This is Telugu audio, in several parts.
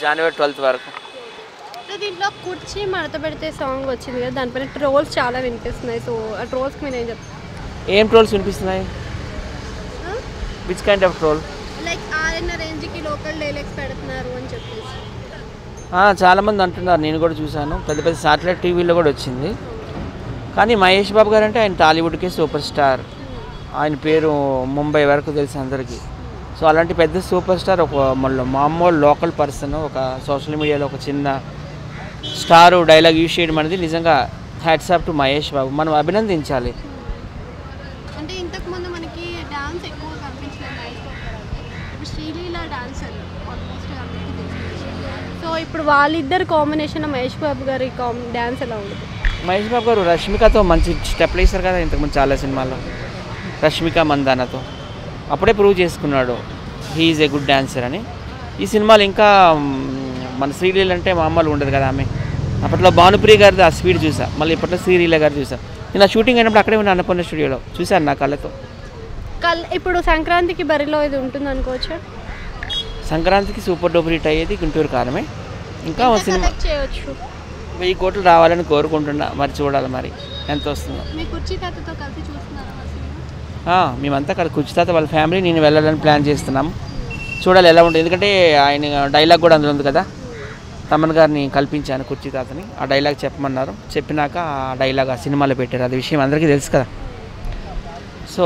జనవరి 12 వరకు. దీంట్లో కుర్చీ మడత పెడితే సాంగ్ వచ్చింది కదా, దానిపైన ట్రోల్స్ చాలా వినిపిస్తున్నాయి. సో ఆ ట్రోల్స్కి మీరు ఏం చెప్తారు? ఏం ట్రోల్స్ వినిపిస్తున్నాయి? Which kind of troll? Like RN రేంజ్కి లోకల్ డైలాగ్స్ పెడుతున్నారు అని చెప్పేసి చాలామంది అంటున్నారు, నేను కూడా చూశాను. పెద్ద పెద్ద శాటిలైట్ టీవీలో కూడా వచ్చింది. కానీ మహేష్ బాబు గారు అంటే ఆయన టాలీవుడ్కే సూపర్ స్టార్. ఆయన పేరు ముంబై వరకు తెలుసు అందరికీ. సో అలాంటి పెద్ద సూపర్ స్టార్ ఒక మామూలు లోకల్ పర్సన్ ఒక సోషల్ మీడియాలో ఒక చిన్న స్టారు డైలాగ్ యూజ్ చేయడం అనేది నిజంగా hats off to Mahesh Babu. మనం అభినందించాలి. అంటే ఇంతకుముందు మనకి డాన్స్ ఎక్కువ కనిపించలేదు మహేష్ బాబు గారు. ఇప్పుడు శ్రీలీల డాన్సర్ ఆల్మోస్ట్ అందరికీ తెలిసింది. సో ఇప్పుడు వాళ్ళిద్దరు కాంబినేషన్ మహేష్ బాబు గారి డాన్స్ ఎలా ఉంటుంది? మహేష్ బాబు గారు రష్మికతో మంచి స్టెప్లు వేశారు కదా ఇంతకుముందు చాలా సినిమాల్లో. రష్మిక మందానతో అప్పుడే ప్రూవ్ చేసుకున్నాడు he is a good dancer అని. ఈ సినిమాలు ఇంకా మన శ్రీలీల అంటే మామూలు ఉండదు కదా. ఆమె అప్పట్లో భానుప్రియ గారిది ఆ స్పీడ్ చూసా, మళ్ళీ ఇప్పట్లో శ్రీలీల గారు చూసా. నేను ఆ షూటింగ్ అయినప్పుడు అక్కడే ఉన్న అన్నపూర్ణ స్టూడియోలో చూశాను నా కళ్ళతో. ఇప్పుడు సంక్రాంతికి బరిలో ఇది ఉంటుంది అనుకోవచ్చా? సంక్రాంతికి సూపర్ డూపర్ హిట్ అయ్యేది గుంటూరు కారమే. ఇంకా సినిమా చేయొచ్చు 1000 కోట్లు రావాలని కోరుకుంటున్నా. మరి చూడాలి మరి ఎంత వస్తుందో. మీ కుర్చీ తాతతో కలిసి చూస్తున్నారా? మేమంతా అక్కడ కుర్చీ తాత వాళ్ళ ఫ్యామిలీ నేను వెళ్ళాలని ప్లాన్ చేస్తున్నాము. చూడాలి ఎలా ఉంటుంది. ఎందుకంటే ఆయన డైలాగ్ కూడా అందులో ఉంది కదా. తమన్ గారిని కల్పించాను కుర్చీ తాతని. ఆ డైలాగ్ చెప్పమన్నారు. చెప్పినాక ఆ డైలాగ్ ఆ సినిమాలో పెట్టారు. అది విషయం అందరికీ తెలుసు కదా. సో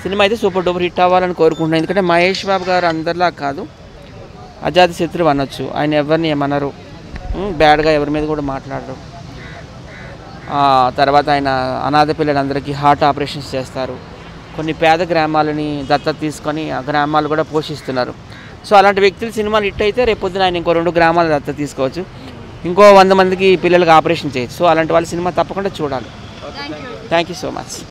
సినిమా అయితే సూపర్ డూపర్ హిట్ అవ్వాలని కోరుకుంటున్నాను. ఎందుకంటే మహేష్ బాబు గారు అందరిలా కాదు, అజాత శత్రువు అనొచ్చు. ఆయన ఎవరిని ఏమన్నారు, బ్యాడ్గా ఎవరి మీద కూడా మాట్లాడరు. తర్వాత ఆయన అనాథ పిల్లలందరికీ హార్ట్ ఆపరేషన్స్ చేస్తారు. కొన్ని పేద గ్రామాలని దత్తత తీసుకొని ఆ గ్రామాలు కూడా పోషిస్తున్నారు. సో అలాంటి వ్యక్తులు సినిమాలు హిట్ అయితే రేపు పొద్దున ఆయన ఇంకో 2 గ్రామాలు దత్తత తీసుకోవచ్చు, ఇంకో 100 మందికి పిల్లలకి ఆపరేషన్ చేయొచ్చు. సో అలాంటి వాళ్ళ సినిమా తప్పకుండా చూడాలి. Thank you so much.